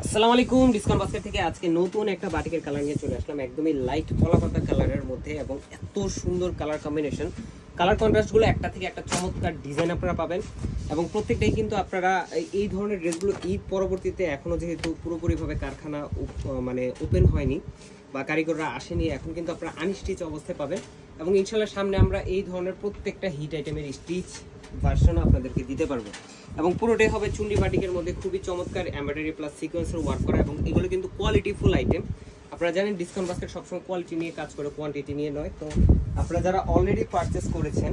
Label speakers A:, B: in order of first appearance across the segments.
A: আসসালামু আলাইকুম। Discount basket থেকে আজকে নতুন একটা বাটিকের কালার নিয়ে চলে আসলাম, একদমই লাইট কলা পাতা কালারের মধ্যে এবং এত সুন্দর কালার কম্বিনেশন, কালার কন্ট্রাস্টগুলো একটা থেকে একটা চমৎকার ডিজাইন আপনারা পাবেন এবং প্রত্যেকটাই কিন্তু আপনারা এই ধরনের ড্রেসগুলো ঈদ পরবর্তীতে এখনও যেহেতু পুরোপুরিভাবে কারখানা মানে ওপেন হয়নি বা কারিগররা আসেনি, এখন কিন্তু আপনারা আনস্টিচ অবস্থায় পাবেন এবং ইনশাল্লাহ সামনে আমরা এই ধরনের প্রত্যেকটা হিট আইটেমের স্টিচ ভার্সনও আপনাদেরকে দিতে পারবো এবং পুরোটাই হবে চুন্ডি বাটিকের মধ্যে খুবই চমৎকার এমব্রয়ডারি প্লাস সিকোয়েন্সের ওয়ার্ক করা এবং এগুলো কিন্তু কোয়ালিটিফুল আইটেম। আপনারা জানেন ডিসকাউন্ট বাস্কেট সবসময় কোয়ালিটি নিয়ে কাজ করে, কোয়ান্টিটি নিয়ে নয়। তো আপনারা যারা অলরেডি পারচেস করেছেন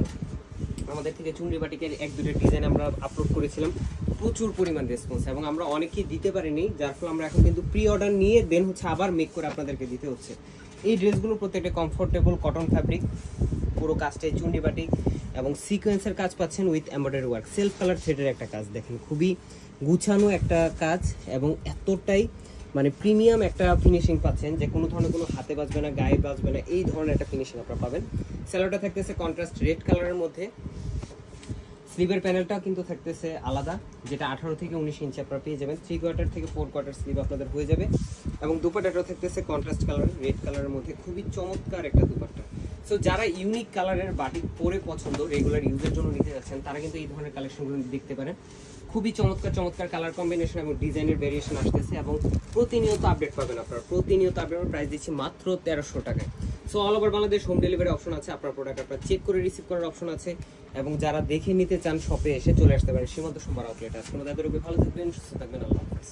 A: আমাদের থেকে চুন্ডি বাটিকের এক দুটো ডিজাইন আমরা আপলোড করেছিলাম, প্রচুর পরিমাণ রেসপন্স এবং আমরা অনেকেই দিতে পারিনি, যার ফলে আমরা এখন কিন্তু প্রি অর্ডার নিয়ে দেন আবার মেক করে আপনাদেরকে দিতে হচ্ছে। এই ড্রেসগুলো প্রত্যেকটা কমফোর্টেবল কটন ফ্যাব্রিক, পুরো কাজটাই চুন্ডি বাটিক এবং সিকোয়েন্সের কাজ পাচ্ছেন with embroidery work, self colour থ্রেডের একটা কাজ দেখেন, খুবই গুছানো একটা কাজ এবং এতটাই মানে প্রিমিয়াম একটা ফিনিশিং পাচ্ছেন যে কোনো ধরনের কোনো হাতে বাজবে না, গায়ে বাজবে না, এই ধরনের একটা ফিনিশিং আপনারা পাবেন। সেলোটা থাকতেছে কন্ট্রাস্ট রেড কালারের মধ্যে, স্লিভের প্যানেলটাও কিন্তু থাকতেছে আলাদা, যেটা 18 থেকে 19 ইঞ্চি আপনারা পেয়ে যাবেন। 3 কোয়ার্টার থেকে 4 কোয়ার্টার স্লিভ আপনাদের হয়ে যাবে এবং দুপাট্টাটাও থাকতেছে কন্ট্রাস্ট কালার রেড কালারের মধ্যে, খুবই চমৎকার একটা দুপাট্টা। সো যারা ইউনিক কালারের বাটিক পরে পছন্দ, রেগুলার ইউজের জন্য নিতে যাচ্ছেন, তারা কিন্তু এই ধরনের কালেকশনগুলো দেখতে পারেন। খুবই চমৎকার চমৎকার কালার কম্বিনেশন এবং ডিজাইনের ভেরিয়েশন আসতেছে এবং প্রতিনিয়ত আপডেট পাবেন আপনারা, প্রতিনিয়ত আপডেট। প্রাইস দিচ্ছি মাত্র 1300 টাকায়। So all over Bangladesh home delivery option আছে, আপনার প্রোডাক্ট আপনারা চেক করে রিসিভ করার অপশন আছে এবং যারা দেখে নিতে চান শপে এসে চলে আসতে পারেন। সীমান্ত সোমবার আউটলেট আছে। ভালো থাকবেন, সুস্থ থাকবেন, আল্লাহ হাফেজ।